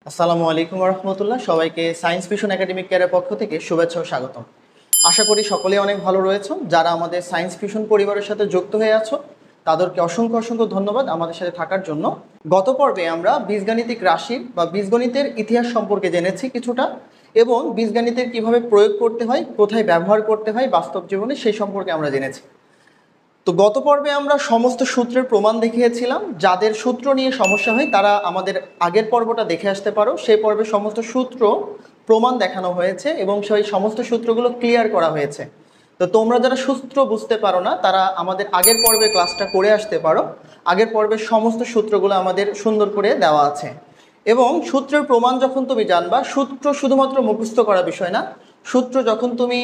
আসসালামু আলাইকুম রহমতুল্লাহ। সবাইকে সায়েন্স ভিশন একাডেমিক কেয়ারের পক্ষ থেকে শুভেচ্ছা ও স্বাগতম। আশা করি সকলেই অনেক ভালো রয়েছে। যারা আমাদের সায়েন্স ভিশন পরিবারের সাথে যুক্ত হয়ে আছো তাদেরকে অসংখ্য অসংখ্য ধন্যবাদ আমাদের সাথে থাকার জন্য। গত পর্বে আমরা বীজগাণিতিক রাশি বা বীজগণিতের ইতিহাস সম্পর্কে জেনেছি কিছুটা, এবং বীজগণিতের কিভাবে প্রয়োগ করতে হয়, কোথায় ব্যবহার করতে হয় বাস্তব জীবনে, সেই সম্পর্কে আমরা জেনেছি। তো গত পর্বে আমরা সমস্ত সূত্রের প্রমাণ দেখিয়েছিলাম। যাদের সূত্র নিয়ে সমস্যা হয় তারা আমাদের আগের পর্বটা দেখে আসতে পারো। সেই পর্বে সমস্ত সূত্র প্রমাণ দেখানো হয়েছে এবং সেই সমস্ত সূত্রগুলো ক্লিয়ার করা হয়েছে। তো তোমরা যারা সূত্র বুঝতে পারো না তারা আমাদের আগের পর্বের ক্লাসটা করে আসতে পারো। আগের পর্বের সমস্ত সূত্রগুলো আমাদের সুন্দর করে দেওয়া আছে। এবং সূত্রের প্রমাণ যখন তুমি জানবা, সূত্র শুধুমাত্র মুখস্থ করা বিষয় না, সূত্র যখন তুমি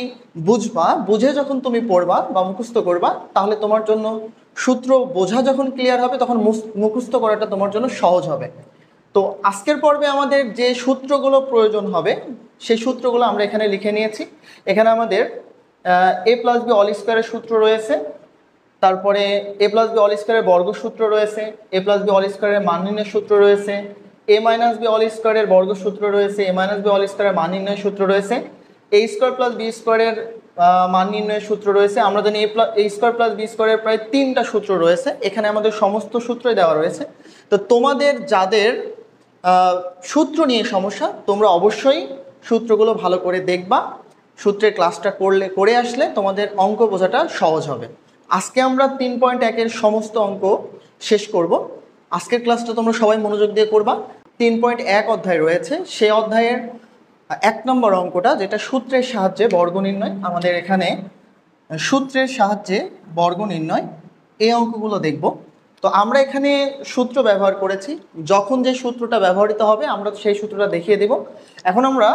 বুঝবা, বুঝে যখন তুমি পড়বা বা মুখস্থ করবা, তাহলে তোমার জন্য সূত্র বোঝা যখন ক্লিয়ার হবে তখন মুখস্থ করাটা তোমার জন্য সহজ হবে। তো আজকের পর্বে আমাদের যে সূত্রগুলো প্রয়োজন হবে সেই সূত্রগুলো আমরা এখানে লিখে নিয়েছি। এখানে আমাদের a প্লাস বি অল স্কোয়ারের সূত্র রয়েছে, তারপরে a প্লাস বি অল স্কোয়ারের বর্গ সূত্র রয়েছে, a প্লাস বি অল স্কোয়ারের মান নির্ণয়ের সূত্র রয়েছে, a মাইনাস বি অল স্কোয়ারের বর্গ সূত্র রয়েছে, a মাইনাস বি অল স্কোয়ারের মান নির্ণয়ের সূত্র রয়েছে, a স্কোয়ার প্লাস বি স্কোয়ারের মান নির্ণয়ের সূত্র রয়েছে। আমরা জানি a স্কোয়ার প্লাস বি স্কোয়ারের প্রায় 3টা সূত্র রয়েছে। এখানে আমাদের সমস্ত সূত্রই দেওয়া রয়েছে। তো তোমাদের যাদের সূত্র নিয়ে সমস্যা, তোমরা অবশ্যই সূত্রগুলো ভালো করে দেখবা। সূত্রের ক্লাসটা করে আসলে তোমাদের অঙ্ক বোঝাটা সহজ হবে। আজকে আমরা 3.1-এর সমস্ত অঙ্ক শেষ করব। আজকের ক্লাসটা তোমরা সবাই মনোযোগ দিয়ে করবা। 3.1 অধ্যায় রয়েছে, সেই অধ্যায়ের 1 নম্বর অঙ্কটা, যেটা সূত্রের সাহায্যে বর্গ নির্ণয়। আমাদের এখানে সূত্রের সাহায্যে বর্গ নির্ণয়, এই অঙ্কগুলো দেখব। তো আমরা এখানে সূত্র ব্যবহার করেছি, যখন যে সূত্রটা ব্যবহৃত হবে আমরা সেই সূত্রটা দেখিয়ে দেব। এখন আমরা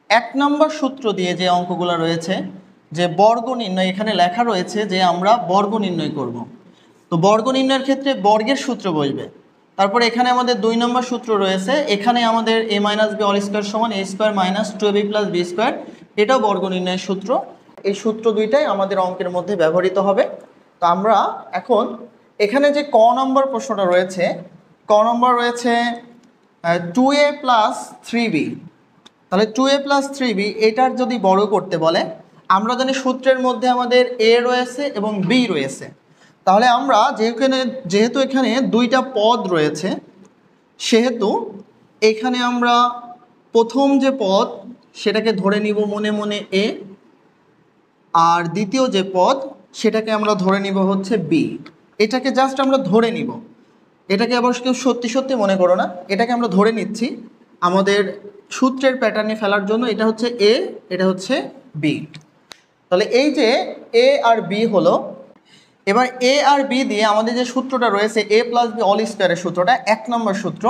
1 নম্বর সূত্র দিয়ে যে অঙ্কগুলো রয়েছে, যে বর্গ নির্ণয়, এখানে লেখা রয়েছে যে আমরা বর্গ নির্ণয় করব। তো বর্গ নির্ণয়ের ক্ষেত্রে বর্গের সূত্র বসবে। তারপরে এখানে আমাদের 2 নম্বর সূত্র রয়েছে, এখানে আমাদের a minus B all square সমান a square minus 2ab plus B square, এটাও বর্গ নির্ণয়ের সূত্র। এই সূত্র দুইটাই আমাদের অঙ্কের মধ্যে ব্যবহৃত হবে। তো আমরা এখন এখানে যে ক নম্বর প্রশ্নটা রয়েছে, ক নম্বর রয়েছে 2a প্লাস 3b। তাহলে 2a প্লাস 3b এটার যদি বর্গ করতে বলে, আমরা জানি সূত্রের মধ্যে আমাদের a রয়েছে এবং b রয়েছে। তাহলে আমরা যেহেতু এখানে 2টা পদ রয়েছে, সেহেতু এখানে আমরা প্রথম যে পদ সেটাকে ধরে নিব মনে মনে a, আর দ্বিতীয় যে পদ সেটাকে আমরা ধরে নিব হচ্ছে b। এটাকে জাস্ট আমরা ধরে নিব, এটাকে আবার কেউ সত্যি সত্যি মনে করো না, এটাকে আমরা ধরে নিচ্ছি আমাদের সূত্রের প্যাটার্নে ফেলার জন্য। এটা হচ্ছে a, এটা হচ্ছে b। তাহলে এই যে a আর b হলো, এবার a আর b দিয়ে আমাদের যে সূত্রটা রয়েছে a প্লাস বি অল স্কোয়ারের সূত্রটা, 1 নম্বর সূত্র,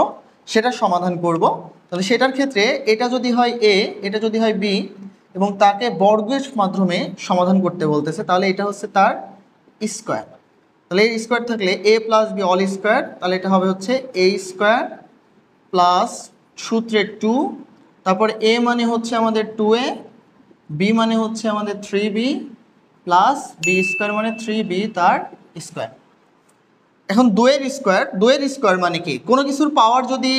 সেটা সমাধান করব। তাহলে সেটার ক্ষেত্রে এটা যদি হয় a, এটা যদি হয় b, এবং তাকে বর্গের মাধ্যমে সমাধান করতে বলতেছে, তাহলে এটা হচ্ছে তার স্কোয়ার। তাহলে এর স্কোয়ার থাকলে a plus B all square, তাহলে এটা হবে হচ্ছে a স্কোয়ার প্লাস সূত্রের 2, তারপর a মানে হচ্ছে আমাদের 2a, b মানে হচ্ছে আমাদের 3b প্লাস বি স্কোয়ার মানে 3b তার স্কোয়ার। এখন 2-এর স্কোয়ার মানে কি? কোনো কিছুর পাওয়ার যদি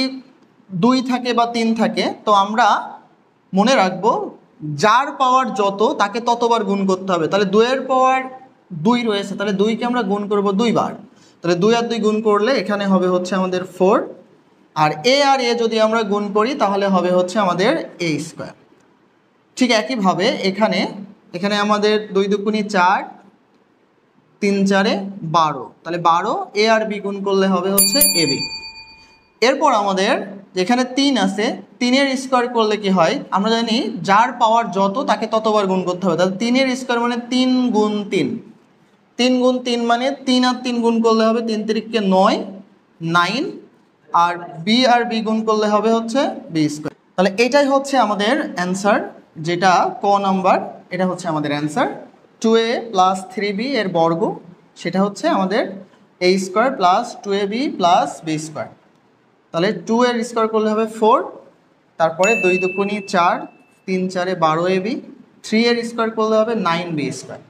2 থাকে বা 3 থাকে, তো আমরা মনে রাখবো যার পাওয়ার যত তাকে ততবার গুণ করতে হবে। তাহলে 2-এর পাওয়ার 2 রয়েছে, তাহলে 2কে আমরা গুণ করব 2 বার। তাহলে 2 আর 2 গুণ করলে এখানে হবে হচ্ছে আমাদের 4, আর এ যদি আমরা গুণ করি তাহলে হবে হচ্ছে আমাদের a স্কোয়ার। ঠিক একইভাবে এখানে আমাদের 2 দুগুণে 4, 3 4-এ 12, তাহলে 12 a আর b গুণ করলে হবে হচ্ছে ab। এরপর আমাদের যেখানে 3 আছে, 3-এর স্কোয়ার করলে কি হয়? আমরা জানি যার পাওয়ার যত তাকে ততবার গুণ করতে হবে। তাহলে 3-এর স্কোয়ার মানে 3 গুণ 3, 3 গুণ 3 মানে 3 আর 3 গুণ করলে হবে 3 3-কে 9, 9, আর b গুণ করলে হবে হচ্ছে b স্কোয়ার। তাহলে এটাই হচ্ছে আমাদের অ্যান্সার, যেটা ক নাম্বার, এটা হচ্ছে আমাদের অ্যান্সার। 2a প্লাস 3b এর বর্গ, সেটা হচ্ছে আমাদের a square plus 2ab plus b square. তাহলে 2 এর স্কোয়ার করলে হবে 4, তারপরে 2 দুগুণে 4, 3 4-এ 12ab, 3 এর স্কোয়ার করলে হবে 9b স্কোয়ার।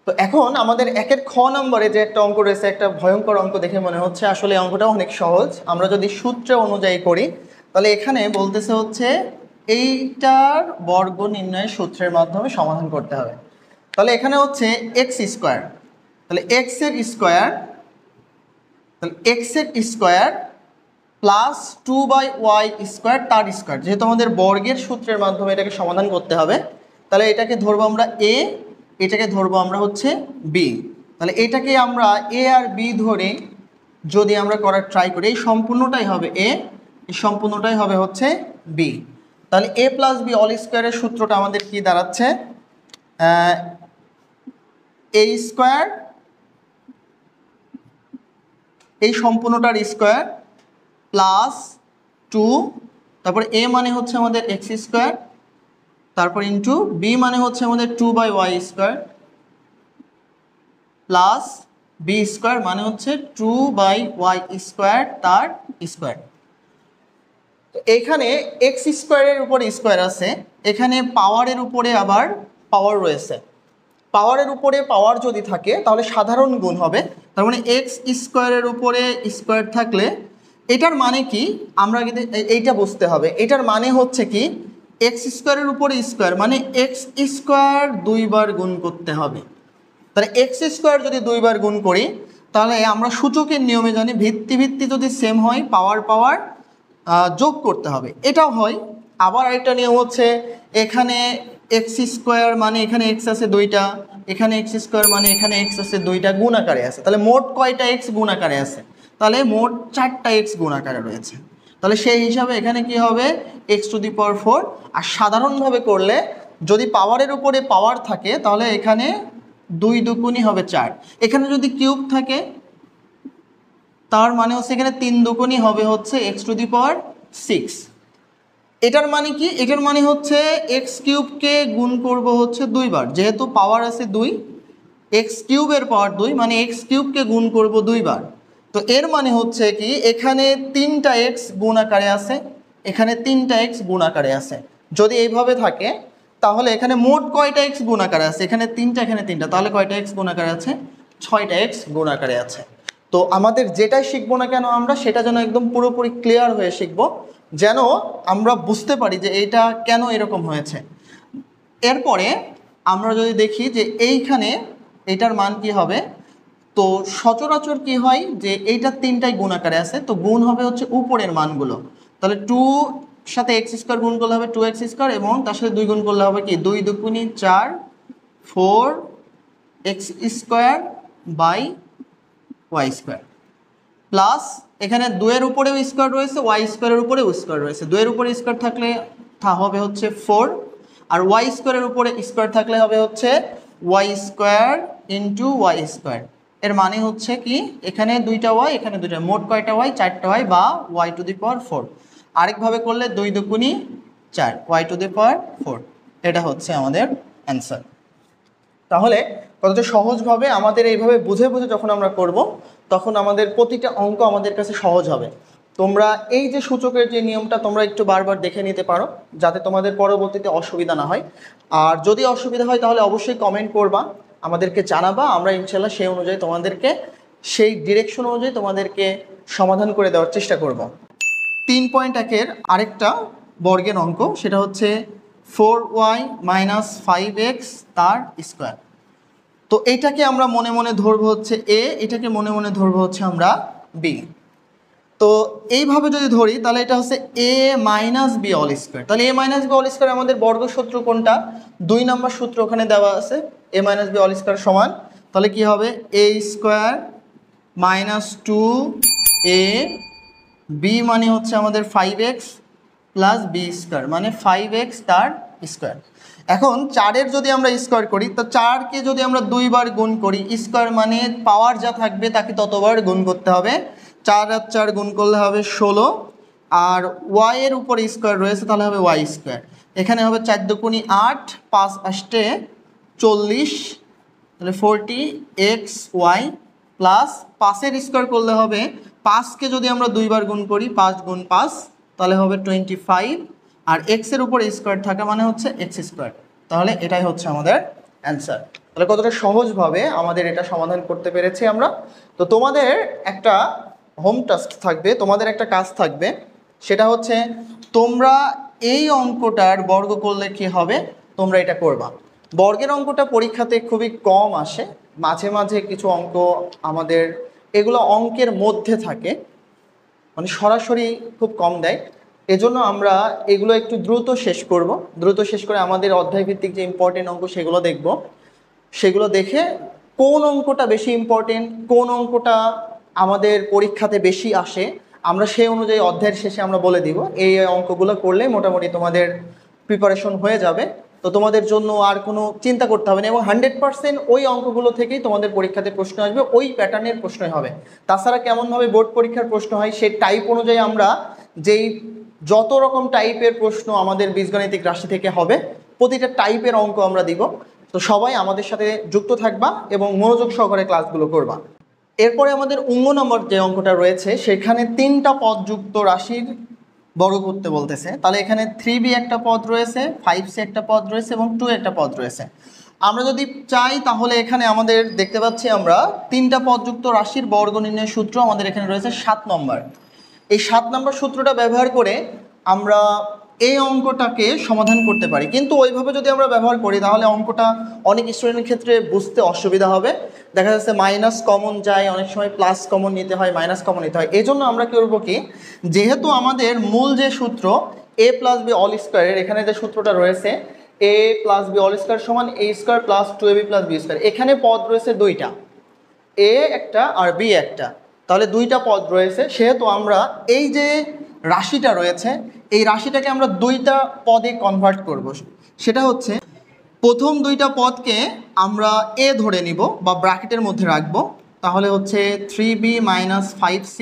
তো এখন আমাদের 1-এর খ নম্বরে যে একটা অঙ্ক রয়েছে, একটা ভয়ঙ্কর অঙ্ক দেখে মনে হচ্ছে, আসলে অঙ্কটা অনেক সহজ। আমরা যদি সূত্র অনুযায়ী করি তাহলে এখানে বলতেছে হচ্ছে এইটার বর্গ নির্ণয়ের সূত্রের মাধ্যমে সমাধান করতে হবে। তাহলে এখানে হচ্ছে এক্স স্কোয়ার, তাহলে এক্স এর স্কোয়ার, তাহলে এক্স এর স্কোয়ার প্লাস 2/y স্কোয়ার তার স্কোয়ার, যেহেতু আমাদের বর্গের সূত্রের মাধ্যমে এটাকে সমাধান করতে হবে, তাহলে এটাকে ধরবো আমরা এ, এটাকে ধরবো আমরা হচ্ছে বি। তাহলে এটাকে আমরা এ আর বি ধরে যদি আমরা করার ট্রাই করি, এই সম্পূর্ণটাই হবে এ, এই সম্পূর্ণটাই হবে হচ্ছে বি। তাহলে এ প্লাস বি অল স্কোয়ারের সূত্রটা আমাদের কি দাঁড়াচ্ছে, এ স্কোয়ার, এই সম্পূর্ণটার স্কোয়ার প্লাস 2, তারপর এ মানে হচ্ছে আমাদের এক্স স্কোয়ার, তারপর ইন্টু বি মানে হচ্ছে আমাদের 2/y square plus B square মানে হচ্ছে 2/y স্কোয়ার তার স্কোয়ার। তো এখানে এক্স স্কোয়ারের উপরে স্কোয়ার আছে, এখানে পাওয়ারের উপরে আবার পাওয়ার রয়েছে। পাওয়ারের উপরে পাওয়ার যদি থাকে তাহলে সাধারণ গুণ হবে, তার মানে এক্স স্কোয়ারের উপরে স্কোয়ার থাকলে এটার মানে কি আমরা কিন্তু এইটা বুঝতে হবে। এটার মানে হচ্ছে কি এক্স স্কোয়ারের উপরে স্কোয়ার মানে এক্স স্কোয়ার 2 বার গুণ করতে হবে। তাহলে এক্স স্কোয়ার যদি 2 বার গুণ করি তাহলে আমরা সূচকের নিয়মে জানি ভিত্তি ভিত্তি যদি সেম হয় পাওয়ার পাওয়ার যোগ করতে হবে, এটাও হয়। আবার আরেকটা নিয়ম হচ্ছে এখানে এক্স স্কোয়ার মানে এখানে এক্স আছে 2টা, এখানে এক্স স্কোয়ার মানে এখানে এক্স আছে 2টা, গুণ আকারে আছে। তাহলে মোট কয়টা এক্স গুণ আকারে আছে, তাহলে মোট 4টা এক্স গুণ আকারে রয়েছে। তাহলে সেই হিসাবে এখানে কি হবে x⁴। আর সাধারণভাবে করলে যদি পাওয়ারের উপরে পাওয়ার থাকে তাহলে এখানে 2 দুগুণই হবে 4, এখানে যদি কিউব থাকে তার মানে হচ্ছে এখানে 3 দুগুণই হবে হচ্ছে x⁶। এটার মানে কি, এটার মানে হচ্ছে এক্স কিউবকে গুণ করব হচ্ছে 2 বার, যেহেতু পাওয়ার আছে 2, এক্স কিউবের পাওয়ার 2 মানে এক্স কিউবকে গুণ করব 2 বার। তো এর মানে হচ্ছে কি এখানে 3টা এক্স গুণ আকারে আছে, এখানে 3টা এক্স গুণ আকারে আছে। যদি এইভাবে থাকে তাহলে এখানে মোট কয়টা এক্স গুণ আকারে আছে, এখানে 3টা এখানে 3টা, তাহলে কয়টা এক্স গুণ আকারে আছে, 6টা এক্স গুণ আকারে আছে। তো আমাদের যেটাই শিখবো না কেন আমরা সেটা যেন একদম পুরোপুরি ক্লিয়ার হয়ে শিখবো, যেন আমরা বুঝতে পারি যে এইটা কেন এরকম হয়েছে। এরপরে আমরা যদি দেখি যে এইখানে এটার মান কি হবে, তো সচরাচর কি হয় যে এইটা 3টাই গুণ আকারে আছে, তো গুণ হবে হচ্ছে উপরের মানগুলো। তাহলে 2 সাথে এক্স স্কোয়ার গুণ করলে হবে 2x স্কোয়ার এবং তার সাথে 2 গুণ করলে হবে কি 2 দুগুণী 4 4x square by y square plus এখানে 2 এর উপরেও স্কোয়ার রয়েছে, y স্কোয়ারের উপরেও স্কোয়ার রয়েছে। 2 এর উপরে স্কোয়ার থাকলে হবে হচ্ছে 4, আর y স্কোয়ারের উপরে স্কোয়ার থাকলে হবে হচ্ছে y square into y square. এর মানে হচ্ছে কি এখানে 2টা y, এখানে 2টা, মোট কয়টা y, 4টা y বা y⁴। আরেকভাবে করলে 2 দুগুণী 4 y⁴। এটা হচ্ছে আমাদের অ্যান্সার। তাহলে কতটা সহজভাবে আমাদের এইভাবে বুঝে বুঝে যখন আমরা করব তখন আমাদের প্রতিটা অঙ্ক আমাদের কাছে সহজ হবে। তোমরা এই যে সূচকের যে নিয়মটা তোমরা একটু বারবার দেখে নিতে পারো যাতে তোমাদের পরবর্তীতে অসুবিধা না হয়। আর যদি অসুবিধা হয় তাহলে অবশ্যই কমেন্ট করবা, আমাদেরকে জানাবা, আমরা ইনশাল্লাহ সেই অনুযায়ী তোমাদেরকে সেই ডিরেকশন অনুযায়ী তোমাদেরকে সমাধান করে দেওয়ার চেষ্টা করব। 3.1-এর আরেকটা বর্গের অঙ্ক, সেটা হচ্ছে 4y - 5x তার স্কোয়ার। তো এইটাকে আমরা মনে মনে ধরবো হচ্ছে এ, এটাকে মনে মনে ধরবো হচ্ছে আমরা বি। তো এইভাবে যদি ধরি তাহলে এটা হচ্ছে a - b অল স্কোয়ার। তাহলে a - b অল স্কোয়ার আমাদের বর্গ সূত্র কোনটা, 2 নম্বর সূত্র ওখানে দেওয়া আছে, a - b অল স্কোয়ার সমান, তাহলে কি হবে a স্কোয়ার -2a, b মানে হচ্ছে আমাদের 5x প্লাস বি স্কোয়ার মানে 5x তার স্কোয়ার। এখন 4-এর যদি আমরা স্কোয়ার করি তো 4কে যদি আমরা 2 বার গুণ করি, স্কোয়ার মানে পাওয়ার যা থাকবে তাকে ততবার গুণ করতে হবে। 4 আর 4 গুণ করলে হবে 16, আর y এর উপরে স্কোয়ার রয়েছে তাহলে হবে y স্কোয়ার। এখানে হবে 4 দুগুণী 8, 5 8 40, তাহলে 40xy প্লাস 5-এর স্কোয়ার করলে হবে 5কে যদি আমরা 2 বার গুণ করি 5 গুণ 5 তাহলে হবে 25, আর এক্সের উপরে স্কোয়ার থাকা মানে হচ্ছে এক্স স্কোয়ার। তাহলে এটাই হচ্ছে আমাদের অ্যান্সার। তাহলে কতটা সহজভাবে আমাদের এটা সমাধান করতে পেরেছি আমরা। তো তোমাদের একটা হোম টাস্ক থাকবে, তোমাদের একটা কাজ থাকবে, সেটা হচ্ছে তোমরা এই অঙ্কটার বর্গ করলে কি হবে, তোমরা এটা করবা। বর্গের অঙ্কটা পরীক্ষাতে খুবই কম আসে, মাঝে মাঝে কিছু অঙ্ক আমাদের এগুলো অঙ্কের মধ্যে থাকে, মানে সরাসরি খুব কম দেয়। এজন্য আমরা এগুলো একটু দ্রুত শেষ করব, দ্রুত শেষ করে আমাদের অধ্যায়ভিত্তিক যে ইম্পর্টেন্ট অঙ্ক সেগুলো দেখব। সেগুলো দেখে কোন অঙ্কটা বেশি ইম্পর্টেন্ট, কোন অঙ্কটা আমাদের পরীক্ষাতে বেশি আসে, আমরা সেই অনুযায়ী অধ্যায়ের শেষে আমরা বলে দিব। এই অঙ্কগুলো করলে মোটামুটি তোমাদের প্রিপারেশন হয়ে যাবে। তো তোমাদের জন্য আর কোনো চিন্তা করতে হবে না, এবং 100% ওই অঙ্কগুলো থেকেই তোমাদের পরীক্ষাতে প্রশ্ন আসবে, ওই প্যাটার্নের প্রশ্নই হবে। তাছাড়া কেমনভাবে বোর্ড পরীক্ষার প্রশ্ন হয় সেই টাইপ অনুযায়ী আমরা যেই যত রকম টাইপের প্রশ্ন আমাদের বীজগণিতিক রাশি থেকে হবে, প্রতিটা টাইপের অঙ্ক আমরা দিব। তো সবাই আমাদের সাথে যুক্ত থাকবা এবং মনোযোগ সহকারে ক্লাসগুলো করবা। এরপরে আমাদের নম্বর যে অঙ্কটা রয়েছে সেখানে 3টা পদযুক্ত রাশির বর্গ করতে বলতেছে। তাহলে এখানে 3b একটা পদ রয়েছে, 5c একটা পদ রয়েছে এবং 2 একটা পদ রয়েছে। আমরা যদি চাই তাহলে এখানে আমাদের দেখতে পাচ্ছি আমরা 3টা পদযুক্ত রাশির বর্গ নির্ণয়ের সূত্র আমাদের এখানে রয়েছে 7 নম্বর। এই 7 নম্বর সূত্রটা ব্যবহার করে আমরা এই অঙ্কটাকে সমাধান করতে পারি। কিন্তু ওইভাবে যদি আমরা ব্যবহার করি তাহলে অঙ্কটা অনেক স্টুডেন্টের ক্ষেত্রে বুঝতে অসুবিধা হবে। দেখা যাচ্ছে মাইনাস কমন যায়, অনেক সময় প্লাস কমন নিতে হয়, মাইনাস কমন নিতে হয়। এই জন্য আমরা কী করবো কি, যেহেতু আমাদের মূল যে সূত্র a প্লাস বি অল স্কোয়ারের, এখানে যে সূত্রটা রয়েছে a plus B all square সমান a square plus 2ab plus B square, এখানে পদ রয়েছে দুইটা, a একটা আর b একটা, তাহলে দুইটা পদ রয়েছে। সেহেতু আমরা এই যে রাশিটা রয়েছে এই রাশিটাকে আমরা দুইটা পদে কনভার্ট করব। সেটা হচ্ছে প্রথম দুইটা পদকে আমরা a ধরে নিব বা ব্র্যাকেটের মধ্যে রাখবো। তাহলে হচ্ছে 3b মাইনাস 5c,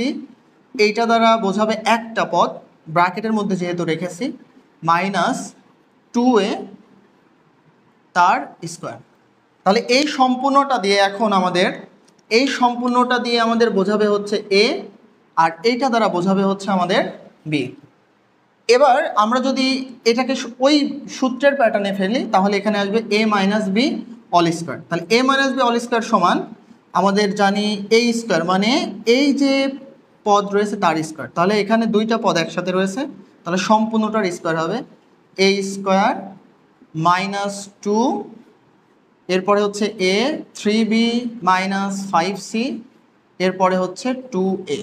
এইটা দ্বারা বোঝাবে একটা পদ, ব্র্যাকেটের মধ্যে যেহেতু রেখেছি, মাইনাস 2a তার স্কোয়ার। তাহলে এই সম্পূর্ণটা দিয়ে এখন আমাদের এই সম্পূর্ণটা দিয়ে আমাদের বোঝাবে হচ্ছে a, আর এইটা দ্বারা বোঝাবে হচ্ছে আমাদের b। এবার আমরা যদি এটাকে ওই সূত্রের প্যাটার্নে ফেলি তাহলে এখানে আসবে a minus B all square. তাহলে a minus B all square সমান আমাদের জানি a স্কোয়ার, মানে এই যে পদ রয়েছে তার স্কোয়ার। তাহলে এখানে দুইটা পদ একসাথে রয়েছে, তাহলে সম্পূর্ণটার স্কোয়ার হবে a স্কোয়ার মাইনাস 2, এরপরে হচ্ছে a 3b মাইনাস 5c, এরপরে হচ্ছে 2a।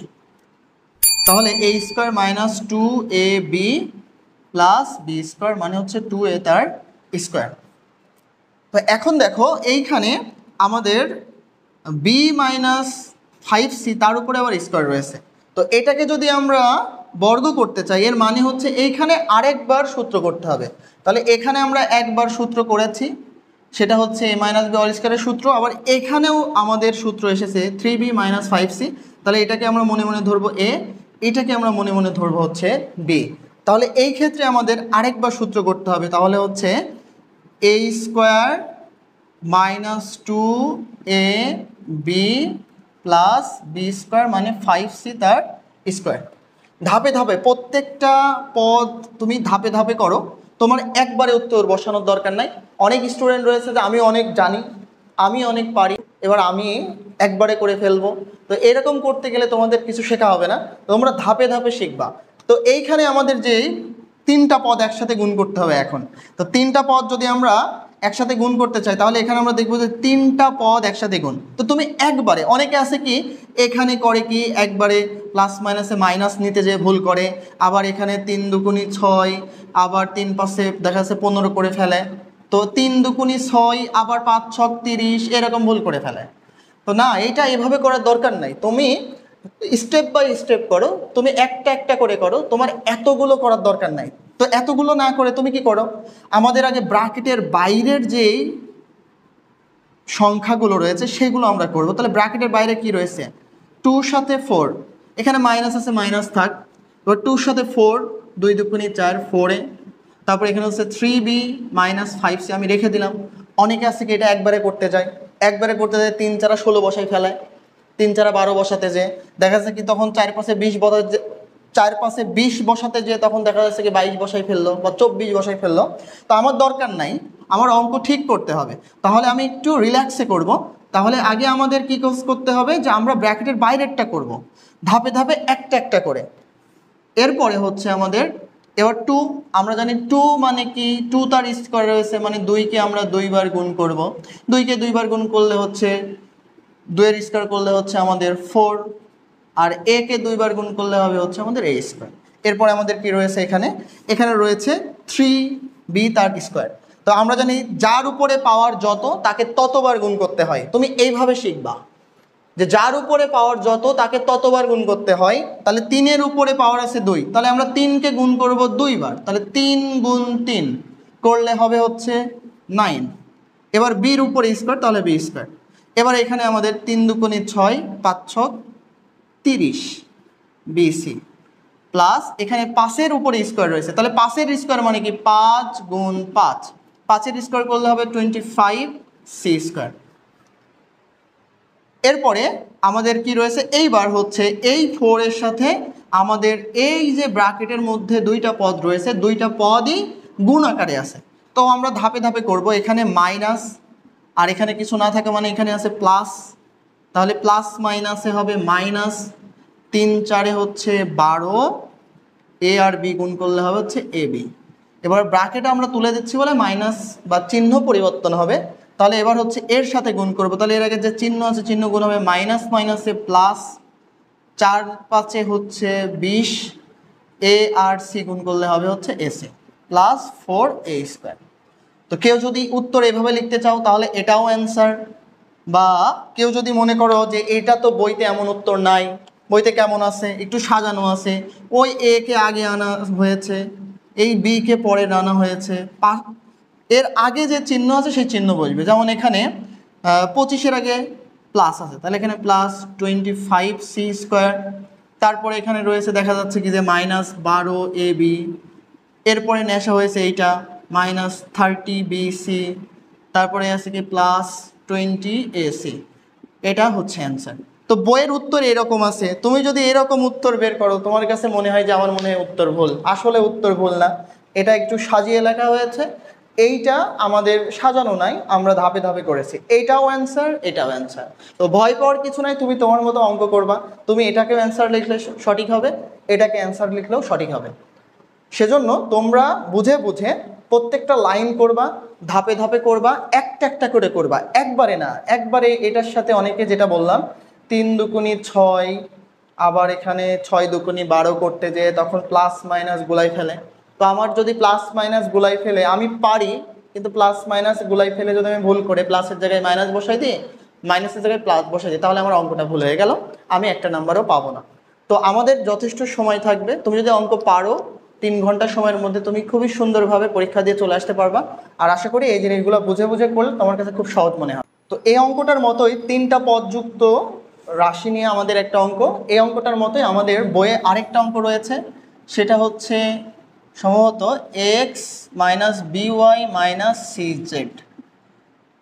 তাহলে a square minus 2ab plus B square মানে হচ্ছে 2a তার স্কোয়ার। তো এখন দেখো এইখানে আমাদের b মাইনাস 5c তার উপরে আবার স্কোয়ার রয়েছে। তো এটাকে যদি আমরা বর্গ করতে চাই এর মানে হচ্ছে এইখানে আরেকবার সূত্র করতে হবে। তাহলে এখানে আমরা একবার সূত্র করেছি, সেটা হচ্ছে a মাইনাস বি অল স্কোয়ারের সূত্র। আবার এখানেও আমাদের সূত্র এসেছে 3b মাইনাস 5c। তাহলে এটাকে আমরা মনে মনে ধরবো a, এটাকে আমরা মনে মনে ধরবো হচ্ছে b। তাহলে এই ক্ষেত্রে আমাদের আরেকবার সূত্র করতে হবে, তাহলে হচ্ছে a square minus 2ab plus B square মানে 5c তার স্কোয়ার। ধাপে ধাপে প্রত্যেকটা পদ তুমি ধাপে ধাপে করো, তোমার একবারে উত্তর বসানোর দরকার নাই। অনেক স্টুডেন্ট রয়েছে যে আমি অনেক জানি, আমি অনেক পারি, এবার আমি একবারে করে ফেলবো। তো এরকম করতে গেলে তোমাদের কিছু শেখা হবে না, তোমরা ধাপে ধাপে শিখবা। তো এইখানে আমাদের যেই 3টা পদ একসাথে গুণ করতে হবে এখন। তো 3টা পদ যদি আমরা একসাথে গুণ করতে চাই তাহলে এখানে আমরা দেখবো যে 3টা পদ একসাথে গুণ। তো তুমি একবারে, অনেকে আছে কি এখানে করে কি একবারে প্লাস মাইনাসে মাইনাস নিতে যেয়ে ভুল করে, আবার এখানে 3 দুগুণী 6, আবার 3 পাশে দেখা যাচ্ছে 15 করে ফেলে। তো 3 দুগুণী 6 আবার 5 6 30 এরকম ভুল করে ফেলে। তো না, এইটা এভাবে করার দরকার নাই, তুমি স্টেপ বাই স্টেপ করো, তুমি একটা একটা করে করো, তোমার এতগুলো করার দরকার নাই। তো এতগুলো না করে তুমি কি করো, আমাদের আগে ব্র্যাকেটের বাইরের যেই সংখ্যাগুলো রয়েছে সেগুলো আমরা করব। তাহলে ব্র্যাকেটের বাইরে কি রয়েছে, 2 সাথে 4, এখানে মাইনাস আছে মাইনাস থাক, এবার 2 সাথে 4 2 দুগুণী 4 4a, তারপর এখানে হচ্ছে 3b মাইনাস 5c আমি রেখে দিলাম। অনেকে আছে কি এটা একবারে করতে যায়, একবারে করতে যায় 3 4 16 বসাই ফেলায়, 3 4 12 বসাতে যে দেখা যাচ্ছে কি তখন 4 5 20 4 5 20 বসাতে যে তখন দেখা যাচ্ছে কি 22 বসাই ফেললো বা 24 বসাই ফেললো। তো আমার দরকার নাই, আমার অঙ্ক ঠিক করতে হবে, তাহলে আমি একটু রিল্যাক্সে করব। তাহলে আগে আমাদের কি করতে হবে যে আমরা ব্র্যাকেটের বাইরেরটা করব, ধাপে ধাপে একটা একটা করে। এরপরে হচ্ছে আমাদের এবার 2, আমরা জানি 2 মানে কি, 2 তার স্কোয়ার রয়েছে মানে 2কে আমরা 2 বার গুণ করব। 2কে 2 বার গুণ করলে হচ্ছে 2 এর স্কোয়ার করলে হচ্ছে আমাদের 4, আর a কে 2 বার গুণ করলে হবে হচ্ছে আমাদের a স্কোয়ার। এরপরে আমাদের কি রয়েছে এখানে, এখানে রয়েছে 3b তার স্কোয়ার। তো আমরা জানি যার উপরে পাওয়ার যত তাকে ততবার গুণ করতে হয়। তুমি এইভাবে শিখবা যে যার উপরে পাওয়ার যত তাকে ততবার গুণ করতে হয়। তাহলে 3-এর উপরে পাওয়ার আছে 2, তাহলে আমরা 3কে গুণ করব 2 বার, তাহলে 3 গুণ 3 করলে হবে হচ্ছে 9। এবার বির উপরে স্কোয়ার, তাহলে বি স্কোয়ার। এবার এখানে আমাদের 3 দুগুণে 6, 5 ছক 30 বিসি, প্লাস এখানে 5-এর উপরে স্কোয়ার রয়েছে, তাহলে 5-এর স্কোয়ার মানে কি 5 গুণ 5, 5-এর স্কোয়ার করলে হবে 25 সি স্কোয়ার। এরপরে আমাদের কি রয়েছে, এইবার হচ্ছে এই 4 এর সাথে আমাদের এই যে ব্র্যাকেটের মধ্যে দুইটা পদ রয়েছে, দুইটা পদই গুণ আকারে আছে। তো আমরা ধাপে ধাপে করব। এখানে মাইনাস, আর এখানে কিছু না থাকে মানে এখানে আছে প্লাস, তাহলে প্লাস মাইনাসে হবে মাইনাস। 3 4 হচ্ছে 12, এ আর বি গুণ করলে হবে হচ্ছে এ বি। এবার ব্র্যাকেটে আমরা তুলে দিচ্ছি বলে মাইনাস বা চিহ্ন পরিবর্তন হবে। তাহলে এবার হচ্ছে এর সাথে গুণ করব, তাহলে এর আগে যে চিহ্ন আছে চিহ্ন গুণ হবে মাইনাস মাইনাসে প্লাস, 4 5 হচ্ছে 20, এ আর সি গুণ করলে হবে হচ্ছে এসে প্লাস 4a স্কোয়ার। তো কেউ যদি উত্তর এভাবে লিখতে চাও তাহলে এটাও অ্যান্সার, বা কেউ যদি মনে করো যে এটা তো বইতে এমন উত্তর নাই, বইতে কেমন আছে একটু সাজানো আছে, ওই এ কে আগে আনা হয়েছে, এই বি কে পরে আনা হয়েছে, এর আগে যে চিহ্ন আছে সেই চিহ্ন বসবে। যেমন এখানে 25-এর আগে প্লাস আছে, তাহলে এখানে প্লাস 25 সি স্কোয়ার। তারপরে এখানে রয়েছে দেখা যাচ্ছে কি যে মাইনাস 12 এ বি, এরপরে নেশা হয়েছে এইটা মাইনাস 30 বি সি, তারপরে আছে কি প্লাস 20 এ সি। এটা হচ্ছে অ্যান্সার। তো বইয়ের উত্তর এরকম আছে, তুমি যদি এরকম উত্তর বের করো তোমার কাছে মনে হয় যে আমার মনে হয় উত্তর ভুল, আসলে উত্তর ভুল না, এটা একটু সাজিয়ে লেখা হয়েছে। এইটা আমাদের সাজানো নাই, আমরা ধাপে ধাপে করেছি। এইটাও অ্যান্সার, এটাও অ্যান্সার। তো ভয় পাওয়ার কিছু নাই, তুমি তোমার মতো অঙ্ক করবা, তুমি এটাকে অ্যান্সার লিখলে সঠিক হবে, এটাকে অ্যান্সার লিখলেও সঠিক হবে। সেজন্য তোমরা বুঝে বুঝে প্রত্যেকটা লাইন করবা, ধাপে ধাপে করবা, একটা একটা করে করবা, একবারে না। একবারে এটার সাথে অনেকে যেটা বললাম 3 দুগুণি 6, আবার এখানে 6 দুগুণি 12 করতে যেয়ে তখন প্লাস মাইনাস গুলাই ফেলে। তো আমার যদি প্লাস মাইনাস গুলাই ফেলে আমি পারি, কিন্তু প্লাস মাইনাস গুলাই ফেলে যদি আমি ভুল করে প্লাসের জায়গায় মাইনাস বসাই দিই, মাইনাসের জায়গায় প্লাস বসাই দিই, তাহলে আমার অঙ্কটা ভুল হয়ে গেল, আমি একটা নাম্বারও পাবো না। তো আমাদের যথেষ্ট সময় থাকবে, তুমি যদি অঙ্ক পারো 3 ঘন্টা সময়ের মধ্যে তুমি খুবই সুন্দরভাবে পরীক্ষা দিয়ে চলে আসতে পারবা। আর আশা করি এই জিনিসগুলো বুঝে বুঝে করলে তোমার কাছে খুব সহজ মনে হয়। তো এই অঙ্কটার মতোই 3টা পদযুক্ত রাশি নিয়ে আমাদের একটা অঙ্ক, এই অঙ্কটার মতোই আমাদের বইয়ে আরেকটা অঙ্ক রয়েছে, সেটা হচ্ছে সম্ভবত X minus B Y minus C Z.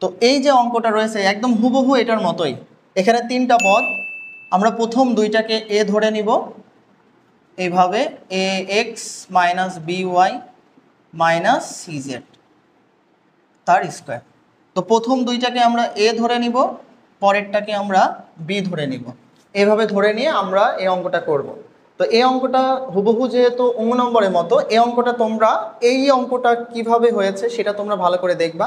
তো এই যে অঙ্কটা রয়েছে একদম হুবহু এটার মতোই। এখানে 3টা পদ, আমরা প্রথম দুইটাকে এ ধরে নিব এইভাবে, a x minus b y minus C z তার স্কোয়ার। তো প্রথম দুইটাকে আমরা এ ধরে নিব, পরেরটাকে আমরা বি ধরে নিব, এভাবে ধরে নিয়ে আমরা এই অঙ্কটা করব। তো এই অঙ্কটা হুবহু যেহেতু 19 নম্বরের মতো, এই অঙ্কটা তোমরা এই অঙ্কটা কিভাবে হয়েছে সেটা তোমরা ভালো করে দেখবা,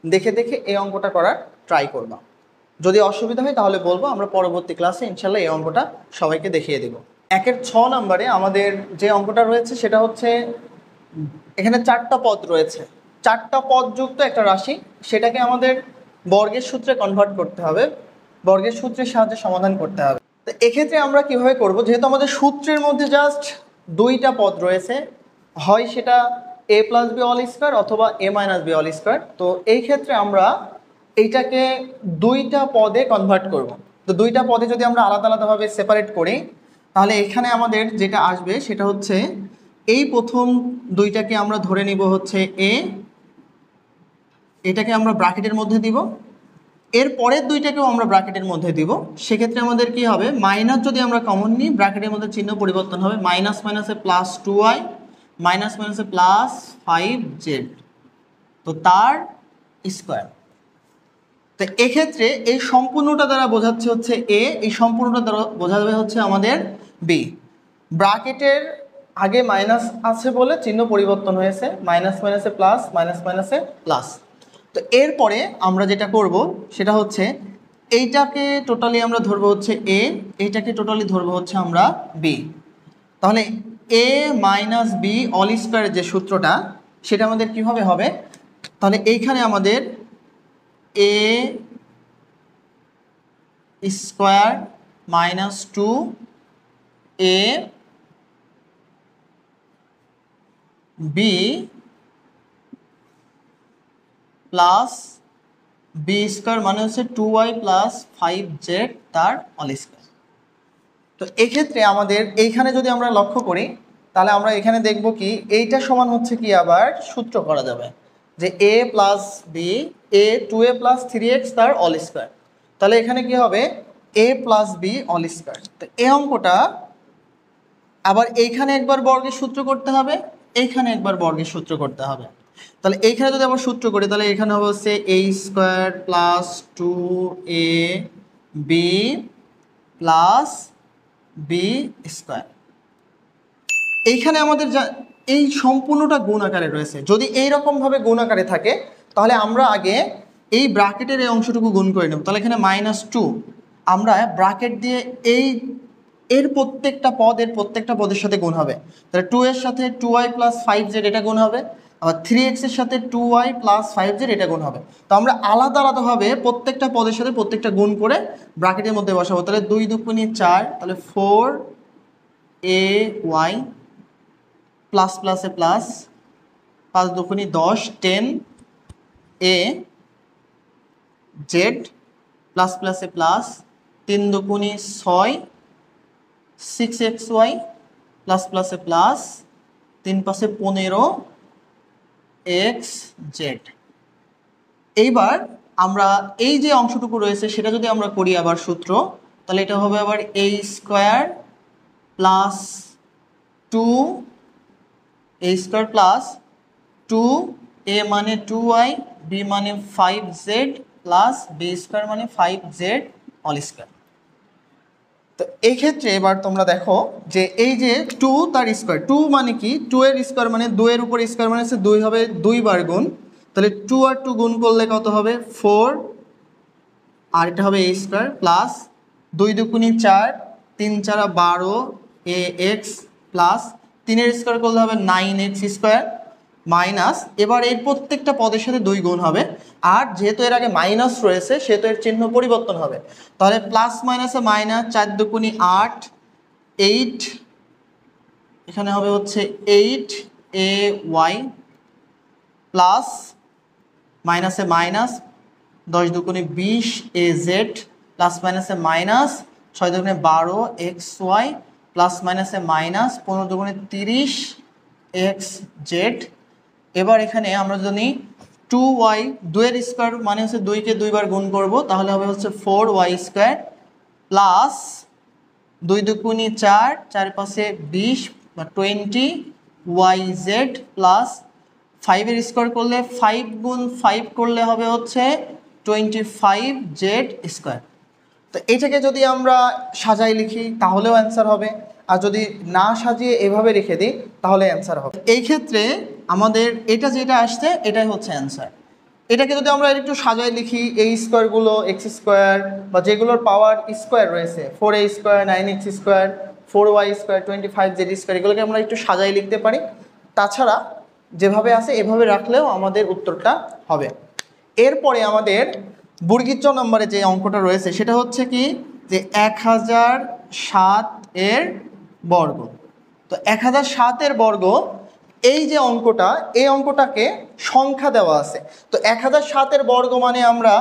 দেখে দেখে এই অঙ্কটা করার ট্রাই করবা। যদি অসুবিধা হয় তাহলে বলবো, আমরা পরবর্তী ক্লাসে ইনশাল্লাহ এই অঙ্কটা সবাইকে দেখিয়ে দেব। 1-এর 6 নম্বরে আমাদের যে অঙ্কটা রয়েছে সেটা হচ্ছে এখানে 4টা পদ রয়েছে, 4টা পদ যুক্ত একটা রাশি, সেটাকে আমাদের বর্গের সূত্রে কনভার্ট করতে হবে, বর্গের সূত্রের সাহায্যে সমাধান করতে হবে। তো এক্ষেত্রে আমরা কিভাবে করব, যেহেতু আমাদের সূত্রের মধ্যে জাস্ট 2টা পদ রয়েছে, হয় সেটা a plus B all square অথবা a minus B all square. তো এই ক্ষেত্রে আমরা এইটাকে 2টা পদে কনভার্ট করব। তো 2টা পদে যদি আমরা আলাদা আলাদাভাবে সেপারেট করি তাহলে এখানে আমাদের যেটা আসবে সেটা হচ্ছে এই প্রথম দুইটাকে আমরা ধরে নিব হচ্ছে এ, এটাকে আমরা ব্র্যাকেটের মধ্যে দিব, এর পরের দুইটাকেও আমরা ব্র্যাকেটের মধ্যে দিব। সেক্ষেত্রে আমাদের কি হবে, মাইনাস যদি আমরা কমন নিই ব্র্যাকেটের মধ্যে চিহ্ন পরিবর্তন হবে, মাইনাস মাইনাসে প্লাস 2y মাইনাস মাইনাসে প্লাস 5z, তো তার স্কোয়ার। তো এক্ষেত্রে এই সম্পূর্ণটা দ্বারা বোঝাচ্ছে হচ্ছে এ, এই সম্পূর্ণটা দ্বারা বোঝা যাবে হচ্ছে আমাদের বি। ব্র্যাকেটের আগে মাইনাস আছে বলে চিহ্ন পরিবর্তন হয়েছে, মাইনাস মাইনাসে প্লাস, মাইনাস মাইনাসে প্লাস। তো এরপরে আমরা যেটা করব সেটা হচ্ছে এইটাকে টোটালি আমরা ধরবো হচ্ছে এ, এইটাকে টোটালি ধরবো হচ্ছে আমরা বি। তাহলে এ মাইনাস বি অল স্কোয়ারের যে সূত্রটা সেটা আমাদের কীভাবে হবে, তাহলে এইখানে আমাদের এ square minus 2 A B plus B square মানে হচ্ছে 2y প্লাস 5z তার অল স্কোয়ার। তো এক্ষেত্রে আমাদের এইখানে যদি আমরা লক্ষ্য করি তাহলে আমরা এখানে দেখব কি এইটা সমান হচ্ছে কি আবার সূত্র করা যাবে যে a প্লাস বি এ 2a প্লাস 3x তার অল স্কোয়ার। তাহলে এখানে কি হবে a plus B all square. তো এই অঙ্কটা আবার এইখানে একবার বর্গের সূত্র করতে হবে, এইখানে একবার বর্গের সূত্র করতে হবে। তাহলে এইখানে যদি আবার সূত্র করি তাহলে এখানে হবে হচ্ছে a square plus 2ab plus B square. এইখানে আমাদের যা এই সম্পূর্ণটা গুণ আকারে রয়েছে, যদি এইরকমভাবে গুণ আকারে থাকে তাহলে আমরা আগে এই ব্র্যাকেটের এই অংশটুকু গুণ করে নেব। তাহলে এখানে -2 আমরা ব্র্যাকেট দিয়ে এর প্রত্যেকটা পদের সাথে গুণ হবে। তাহলে 2 এর সাথে 2y প্লাস 5z এটা গুণ হবে, আবার 3x এর সাথে 2y প্লাস 5z এটা গুণ হবে। তো আমরা আলাদা আলাদাভাবে প্রত্যেকটা পদের সাথে প্রত্যেকটা গুণ করে ব্র্যাকেটের মধ্যে বসাবো। তাহলে 2 দুগুণে 4, তাহলে 4ay প্লাস প্লাসে প্লাস, 5 দুগুণে 10, 10az প্লাস প্লাসে প্লাস, 3 দুগুণে 6, 6xy প্লাস প্লাসে প্লাস, 3 পাশে 15xz। এইবার আমরা এই যে অংশটুকু রয়েছে সেটা যদি আমরা করি আবার সূত্র, তাহলে এটা হবে আবার a square plus 2a square plus 2a মানে 2y, b মানে 5z প্লাস b স্কোয়ার মানে 5z অল স্কোয়ার। তো এই ক্ষেত্রে এবার তোমরা দেখো যে এই যে 2 তার স্কোয়ার, 2 মানে কি 2 এর স্কোয়ার মানে 2 এর উপর স্কোয়ার মানে হচ্ছে 2 হবে 2 বার গুণ। তাহলে 2 আর 2 গুণ করলে কত হবে 4, আর এটা হবে a স্কোয়ার প্লাস 2 দুগুণে 4, 3 4 12ax প্লাস 3 এর স্কোয়ার করলে হবে 9x স্কোয়ার মাইনাস, এবার এর প্রত্যেকটা পদের সাথে 2 গুণ হবে, আর যেহেতু এর আগে মাইনাস রয়েছে সেহেতু এর চিহ্ন পরিবর্তন হবে। তাহলে প্লাস মাইনাসে মাইনাস, 4 দুগুণে 8, 8 এখানে হবে হচ্ছে 8ay প্লাস মাইনাসে মাইনাস, 10 দুগুণে 20az প্লাস মাইনাসে মাইনাস, 6 দুগুণে 12xy প্লাস মাইনাসে মাইনাস, 15 দুগুণে 30xz। এবার এখানে আমরা যদি 2y 2 এর স্কোয়ার মানে হচ্ছে 2 কে 2 বার গুণ করব, তাহলে হবে হচ্ছে 4y স্কোয়ার প্লাস 2 দুগুণে 4, 4 পাশে 20 বা 20yz প্লাস 5 এর স্কোয়ার করলে 5 গুণ 5 করলে হবে হচ্ছে 25z স্কোয়ার। তো এটাকে যদি আমরা সাজাই লিখি তাহলেও অ্যান্সার হবে, আর যদি না সাজিয়ে এভাবে রেখে দিই তাহলে অ্যান্সার হবে। এই ক্ষেত্রে আমাদের এটা যেটা আসছে এটাই হচ্ছে অ্যান্সার। এটাকে যদি আমরা একটু সাজাই লিখি, এই স্কোয়ারগুলো এক্স স্কোয়ার বা যেগুলোর পাওয়ার স্কোয়ার রয়েছে 4a square, 9x square, 4y square, 25z square, এগুলোকে আমরা একটু সাজাই লিখতে পারি। তাছাড়া যেভাবে আছে এভাবে রাখলেও আমাদের উত্তরটা হবে। এরপরে আমাদের বর্গীর নম্বরে যে অঙ্কটা রয়েছে সেটা হচ্ছে কি যে 1007 এর বর্গ। তো 1007 এর বর্গ এই যে অঙ্কটা, এই অঙ্কটাকে সংখ্যা দেওয়া আছে। তো 1007 এর বর্গ মানে আমরা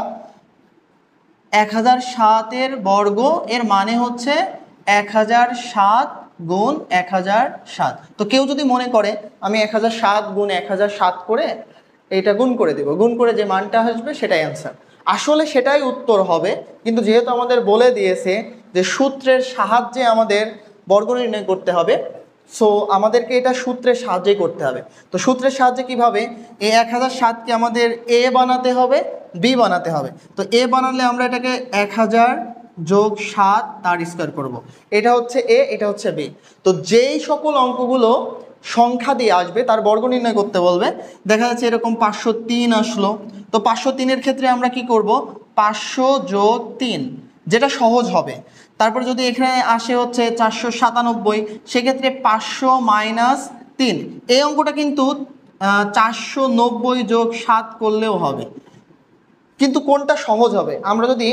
1007 এর বর্গ এর মানে হচ্ছে 1007 গুণ 1007। তো কেউ যদি মনে করে আমি 1007 গুণ 1007 করে এইটা গুণ করে দেব, গুণ করে যে মানটা আসবে সেটাই অ্যান্সার, আসলে সেটাই উত্তর হবে। কিন্তু যেহেতু আমাদের বলে দিয়েছে যে সূত্রের সাহায্যে আমাদের বর্গ নির্ণয় করতে হবে, সো আমাদেরকে এটা সূত্রের সাহায্যেই করতে হবে। তো সূত্রের সাহায্যে কিভাবে, এই 1007কে আমাদের এ বানাতে হবে, বি বানাতে হবে। তো এ বানালে আমরা এটাকে 1000 যোগ 7 তার স্কোয়ার করব। এটা হচ্ছে এ, এটা হচ্ছে বি। তো যেই সকল অঙ্কগুলো সংখ্যা দিয়ে আসবে তার বর্গ নির্ণয় করতে বলবে। দেখা যাচ্ছে এরকম 503 আসলো, তো 503-এর ক্ষেত্রে আমরা কি করব, 500 যোগ 3, যেটা সহজ হবে। তারপর যদি এখানে আসে হচ্ছে 497, সেক্ষেত্রে 500 মাইনাস 3, এই অঙ্কটা কিন্তু 490 যোগ 7 করলেও হবে। কিন্তু কোনটা সহজ হবে, আমরা যদি